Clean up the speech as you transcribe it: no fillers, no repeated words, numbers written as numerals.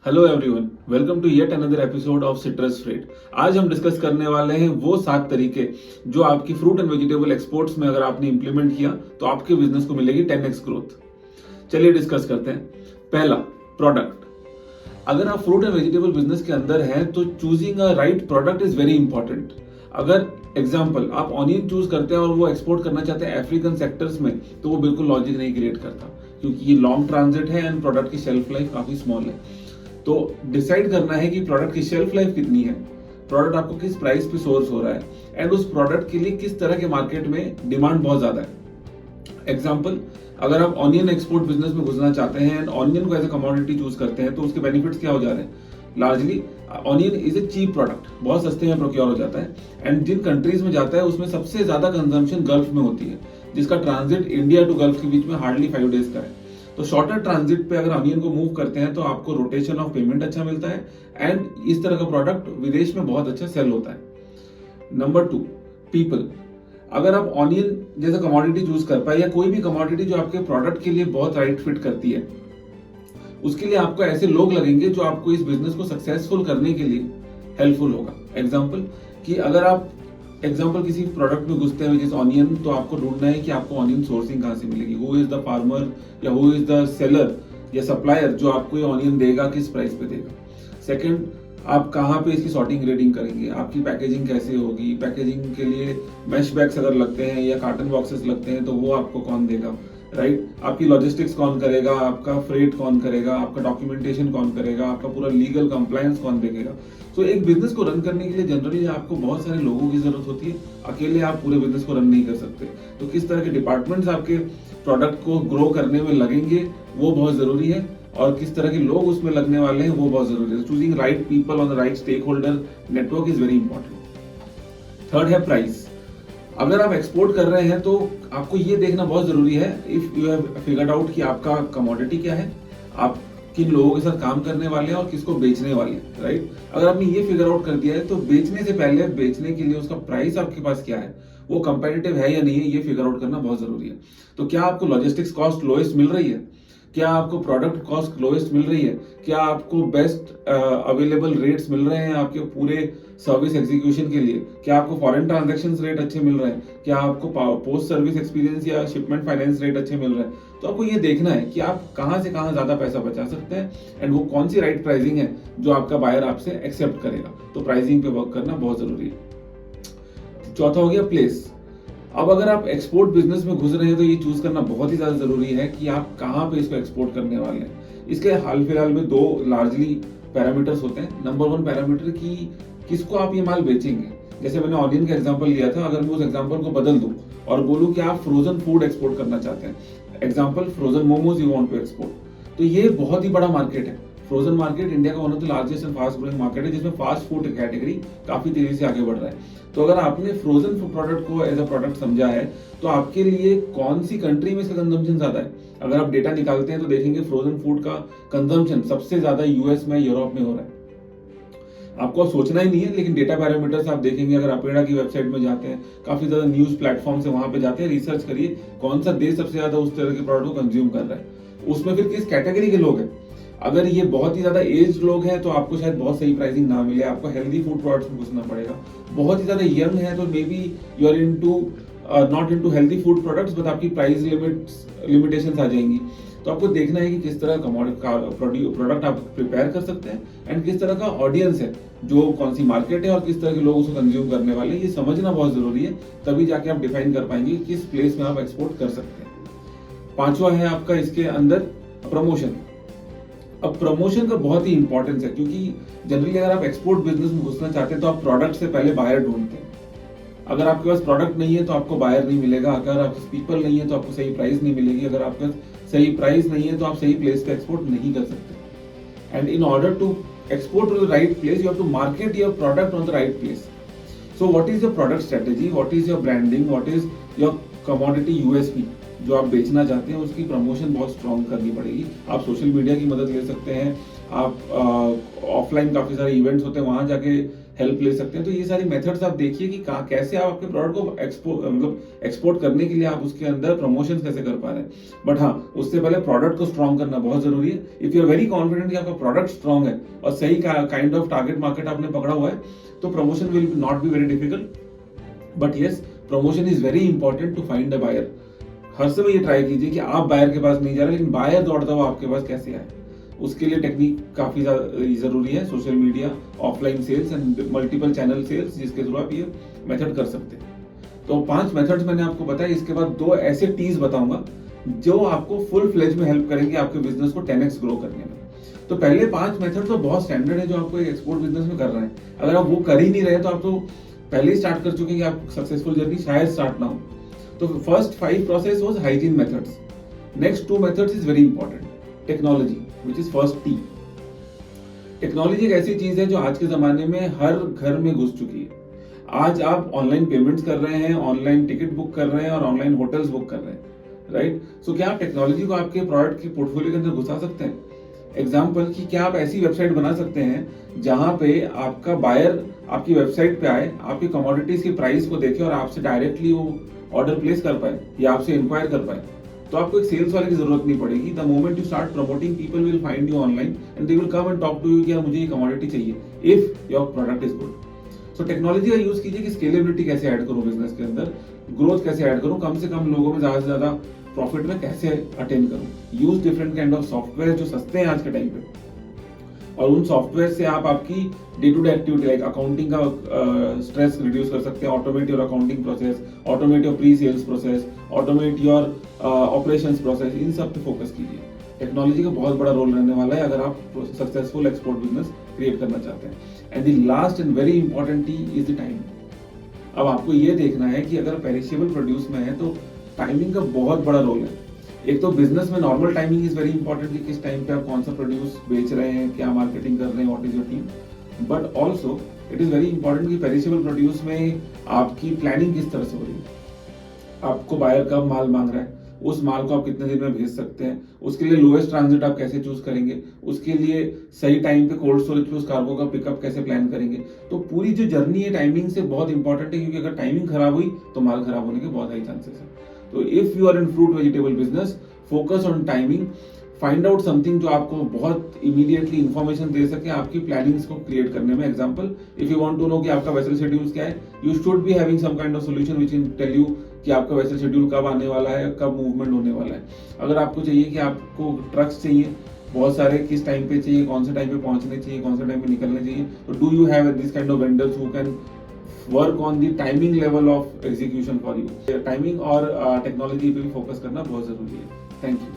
Hello everyone, welcome to yet another episode of citrus freight. आज हम discuss करने वाले हैं वो 7 तरीके जो आपकी फ्रूट एंड वेजिटेबल एक्सपोर्ट्स में अगर आपने इंप्लीमेंट किया तो आपके बिजनेस को मिलेगी 10x ग्रोथ। चलिए डिस्कस करते हैं। पहला, प्रोडक्ट। अगर आप फ्रूट एंड वेजिटेबल बिजनेस के अंदर हैं तो choosing a right product is very important. अगर एग्जाम्पल आप ऑनियन चूज करते हैं और वो एक्सपोर्ट करना चाहते हैं अफ्रीकन सेक्टर्स में, तो वो बिल्कुल लॉजिक नहीं क्रिएट करता, क्योंकि ये लॉन्ग ट्रांजिट है एंड प्रोडक्ट की शेल्फ लाइफ काफी स्मॉल है। तो डिसाइड करना है कि प्रोडक्ट की शेल्फ लाइफ कितनी है, प्रोडक्ट आपको किस प्राइस पे सोर्स हो रहा है एंड उस प्रोडक्ट के लिए किस तरह के मार्केट में डिमांड बहुत ज्यादा है। एग्जाम्पल, अगर आप ऑनियन एक्सपोर्ट बिजनेस में घुसना चाहते हैं एंड ऑनियन को एज अ कमोडिटी चूज करते हैं तो उसके बेनिफिट्स क्या हो जा रहे हैं। Largely onion is a cheap product, बहुत सस्ते में प्रोक्योर हो जाता है एंड जिन कंट्रीज में जाता है उसमें सबसे ज्यादा कंजम्पशन गल्फ में होती है, जिसका ट्रांजिट इंडिया टू गल्फ के बीच में हार्डली 5 डेज का है। तो शॉर्टर ट्रांजिट पे अगर ऑनियन को मूव करते हैं तो आपको रोटेशन ऑफ पेमेंट अच्छा मिलता है एंड इस तरह का प्रोडक्ट विदेश में बहुत अच्छा सेल होता है। Number 2, people. अगर आप ऑनियन जैसा कमोडिटी चूज कर पाए या कोई भी कमोडिटी जो आपके प्रोडक्ट के लिए बहुत राइट फिट करती है, उसके लिए आपको ऐसे लोग लगेंगे जो आपको इस बिजनेस को सक्सेसफुल करने के लिए हेल्पफुल होगा। एग्जाम्पल कि अगर आप किसी प्रोडक्ट में घुसते हैं जैसे ऑनियन, तो आपको ढूंढना है कि आपको ऑनियन सोर्सिंग कहाँ से मिलेगी, हु इज द फार्मर या हु इज द सेलर या सप्लायर जो आपको ये ऑनियन देगा, किस प्राइस पे देगा। सेकंड, आप कहाँ पे इसकी सॉर्टिंग ग्रेडिंग करेंगे, आपकी पैकेजिंग कैसे होगी, पैकेजिंग के लिए मैश बैग्स अगर लगते हैं या कार्टन बॉक्सेस लगते हैं तो वो आपको कौन देगा, राइट। आपकी लॉजिस्टिक्स कौन करेगा, आपका फ्रेट कौन करेगा, आपका डॉक्यूमेंटेशन कौन करेगा, आपका पूरा लीगल कंप्लायंस कौन देखेगा। तो एक बिजनेस को रन करने के लिए जनरली आपको बहुत सारे लोगों की जरूरत होती है, अकेले आप पूरे बिजनेस को रन नहीं कर सकते। तो किस तरह के डिपार्टमेंट्स आपके प्रोडक्ट को ग्रो करने में लगेंगे वो बहुत जरूरी है, और किस तरह के लोग उसमें लगने वाले हैं वो बहुत जरूरी है। Choosing right people on the right stakeholder network is very important. Third है प्राइस। अगर आप एक्सपोर्ट कर रहे हैं तो आपको ये देखना बहुत जरूरी है, if you have figured out कि आपका कमोडिटी क्या है, आप किन लोगों के साथ काम करने वाले हैं और किसको बेचने वाले हैं, राइट। अगर आपने ये फिगर आउट कर दिया है तो बेचने से पहले बेचने के लिए उसका प्राइस आपके पास क्या है, वो कंपेटिटिव है या नहीं है, ये फिगर आउट करना बहुत जरूरी है। तो क्या आपको लॉजिस्टिक्स कॉस्ट लोएस्ट मिल रही है, क्या आपको प्रोडक्ट कॉस्ट लोएस्ट मिल रही है, क्या आपको बेस्ट अवेलेबल रेट्स मिल रहे हैं आपके पूरे सर्विस एग्जीक्यूशन के लिए, क्या आपको फॉरेन ट्रांजैक्शन रेट अच्छे मिल रहे हैं, क्या आपको पोस्ट सर्विस एक्सपीरियंस या शिपमेंट फाइनेंस रेट अच्छे मिल रहे हैं। तो आपको ये देखना है कि आप कहां से कहां ज्यादा पैसा बचा सकते हैं एंड वो कौन सी राइट प्राइसिंग है जो आपका बायर आपसे एक्सेप्ट करेगा। तो प्राइसिंग पे वर्क करना बहुत जरूरी है। चौथा हो गया प्लेस। अब अगर आप एक्सपोर्ट बिजनेस में घुस रहे हैं तो ये चूज करना बहुत ही ज्यादा जरूरी है कि आप कहाँ पे इसको एक्सपोर्ट करने वाले हैं। इसके हाल फिलहाल में 2 लार्जली पैरामीटर्स होते हैं। नंबर 1 पैरामीटर की किसको आप ये माल बेचेंगे। जैसे मैंने ऑनियन का एग्जांपल लिया था, अगर मैं उस एग्जांपल को बदल दूं और बोलूं कि आप फ्रोजन फूड एक्सपोर्ट करना चाहते हैं, example frozen momos you want to export, तो ये बहुत ही बड़ा मार्केट है। फ्रोजन मार्केट इंडिया का one of the largest and fast growing market है, जिसमें फास्ट फूड कैटेगरी काफी तेजी से आगे बढ़ रहा है। तो अगर आपने फ्रोजन फूड प्रोडक्ट को एज अ प्रोडक्ट समझा है तो आपके लिए कौन सी कंट्री में इसका कंजम्पशन ज्यादा है। अगर आप डेटा निकालते हैं तो देखेंगे फ्रोजन फूड का कंजम्पशन सबसे ज्यादा यूएस में, यूरोप में हो रहा है। आपको सोचना ही नहीं है, लेकिन डेटा पैरामीटर्स आप देखेंगे, अगर अपेडा की वेबसाइट में जाते हैं, काफी ज्यादा न्यूज प्लेटफॉर्म से वहां पे जाते हैं, रिसर्च करिए कौन सा देश सबसे ज्यादा उस तरह के प्रोडक्ट को कंज्यूम कर रहा है, उसमें फिर किस कैटेगरी के लोग हैं। अगर ये बहुत ही ज्यादा एज लोग हैं तो आपको शायद बहुत सही प्राइसिंग ना मिले, आपको हेल्दी फूड प्रोडक्ट्स में घुसना पड़ेगा। बहुत ही ज्यादा यंग है तो may be you are into not into healthy food products, but आपकी प्राइस लिमिटेशंस आ जाएंगी। तो आपको देखना है कि किस तरह का प्रोडक्ट आप प्रिपेयर कर सकते हैं एंड किस तरह का ऑडियंस है, जो कौन सी मार्केट है और किस तरह के लोग उसको कंज्यूम करने वाले हैं, ये समझना बहुत जरूरी है। तभी जाके आप डिफाइन कर पाएंगे किस प्लेस में आप एक्सपोर्ट कर सकते हैं। पांचवा है आपका इसके अंदर प्रमोशन। अब प्रमोशन का बहुत ही इंपॉर्टेंस है, क्योंकि जनरली अगर आप एक्सपोर्ट बिजनेस में घुसना चाहते हैं तो आप प्रोडक्ट से पहले बायर ढूंढते हैं। अगर आपके पास प्रोडक्ट नहीं है तो आपको बायर नहीं मिलेगा, अगर आपके पास पीपल नहीं है तो आपको सही प्राइस नहीं मिलेगी, अगर आपके पास सही प्राइस नहीं है तो आप सही प्लेस पे एक्सपोर्ट नहीं कर सकते। And in order to export to the right place, you have to market your product on the right place. So what is your product strategy, what is your branding, what is your commodity USP जो आप बेचना चाहते हैं, उसकी promotion बहुत strong करनी पड़ेगी। आप सोशल मीडिया की मदद ले सकते हैं, आप ऑफलाइन काफ़ी सारे इवेंट्स होते हैं, वहाँ जाके हेल्प ले सकते हैं। तो ये सारी मेथड्स आप देखिए कि कैसे आप आपके प्रोडक्ट को एक्सपोर्ट करने के लिए आप उसके अंदर प्रमोशन कैसे कर पा रहे हैं। बट हाँ, उससे पहले प्रोडक्ट को स्ट्रॉन्ग करना बहुत जरूरी है। If you are very confident कि आपका प्रोडक्ट स्ट्रॉन्ग है और सही काइंड ऑफ टारगेट मार्केट आपने पकड़ा हुआ है, तो promotion will not be very difficult. But yes, promotion is very important to find a buyer. हर समय ये ट्राई कीजिए कि आप बायर के पास नहीं जा रहे, लेकिन बायर दौड़ता हुआ आपके पास कैसे आए। उसके लिए टेक्निक काफी जरूरी है, social media, offline sales and multiple channel sales, जिसके थ्रू आप ये मेथड कर सकते हैं। तो 5 मेथड्स मैंने आपको बताया। इसके बाद 2 ऐसे टीज बताऊंगा जो आपको फुल फ्लेज में हेल्प करेंगे आपके बिजनेस को 10x ग्रो करने में। तो पहले 5 मेथड तो बहुत स्टैंडर्ड है जो आपको एक एक्सपोर्ट बिजनेस में कर रहे हैं। अगर आप वो कर ही नहीं रहे तो आप तो पहले ही स्टार्ट कर चुके हैं कि आप सक्सेसफुल जर्नी शायद स्टार्ट ना हो। तो first 5 process was hygiene methods. Next 2 methods is very important. Technology, which is first T. Technology एक ऐसी चीज है जो आज के जमाने में हर घर में घुस चुकी है। आज आप ऑनलाइन पेमेंट्स कर रहे हैं, ऑनलाइन टिकट बुक कर रहे हैं और ऑनलाइन होटल्स बुक कर रहे हैं, राइट? सो क्या आप टेक्नोलॉजी को आपके प्रोडक्ट की पोर्टफोलियो के अंदर घुसा सकते हैं? एग्जाम्पल कि क्या आप ऐसी वेबसाइट बना सकते हैं जहां पे आपका बायर आपकी वेबसाइट पे आए, आपकी कमोडिटीज की प्राइस को देखे और आपसे डायरेक्टली वो ऑर्डर प्लेस कर पाए या आपसे इंक्वायर कर पाए? तो आपको एक सेल्स वाले की जरूरत नहीं पड़ेगी। The moment you start promoting, people will find you online and they will come and talk to you कि यार मुझे ये कमोडिटी चाहिए, if your product is good. So technology का यूज कीजिए कि स्केलेबिलिटी कैसे ऐड करूं बिजनेस के अंदर, ग्रोथ कैसे ऐड करूं, कम से कम लोगों में ज्यादा से ज्यादा प्रॉफिट में कैसे अटेन करूं। Use different kind of software जो सस्ते हैं आज के टाइम पे, और उन सॉफ्टवेयर से आप आपकी day to day activity like accounting का स्ट्रेस रिड्यूस कर सकते हैं। Automate your accounting process, automate your pre sales process, automate your operations process, इन सब पे फोकस कीजिए। टेक्नोलॉजी का बहुत बड़ा रोल रहने वाला है अगर आप सक्सेसफुल एक्सपोर्ट बिजनेस क्रिएट करना चाहते हैं। And the last and very important T is the time. अब आपको ये देखना है कि अगर पेरिशेबल प्रोड्यूस में है तो टाइमिंग का बहुत बड़ा रोल है। एक तो बिजनेस में normal timing is very important कि किस टाइम पे आप कौन सा प्रोड्यूस बेच रहे हैं, क्या मार्केटिंग कर रहे हैं, what is your team. But also it is very important कि पेरिशेबल प्रोड्यूस में आपकी प्लानिंग किस तरह से हो रही है। आपको बायर कब माल मांग रहा है, उस माल को आप कितने दिन में भेज सकते हैं, उसके लिए लोएस्ट ट्रांजिट आप कैसे चूज करेंगे, उसके लिए सही टाइम पे कोल्ड स्टोरेज पे उस कार्गो का पिकअप कैसे प्लान करेंगे। तो पूरी जो जर्नी है टाइमिंग से बहुत इंपॉर्टेंट है, क्योंकि अगर टाइमिंग खराब हुई तो माल खराब होने के बहुत हाई चांसेस है। तो if you are in fruit vegetable business, focus on timing, find out something जो आपको बहुत इमीडिएटली इंफॉर्मेशन दे सके आपकी प्लानिंग्स को क्रिएट करने में। Example, if you want to know कि आपका वेसल शेड्यूल क्या है, you should be having some kind of solution which can tell you कि आपका वेसल शेड्यूल कब आने वाला है, कब मूवमेंट होने वाला है। अगर आपको चाहिए कि आपको ट्रक्स चाहिए बहुत सारे, किस टाइम पे चाहिए, कौन से टाइम पे पहुंचने चाहिए, कौन से टाइम पे निकलने चाहिए, तो do you have this kind of vendors who can work on the timing level of execution for you. Timing और टेक्नोलॉजी पे भी फोकस करना बहुत जरूरी है। Thank you.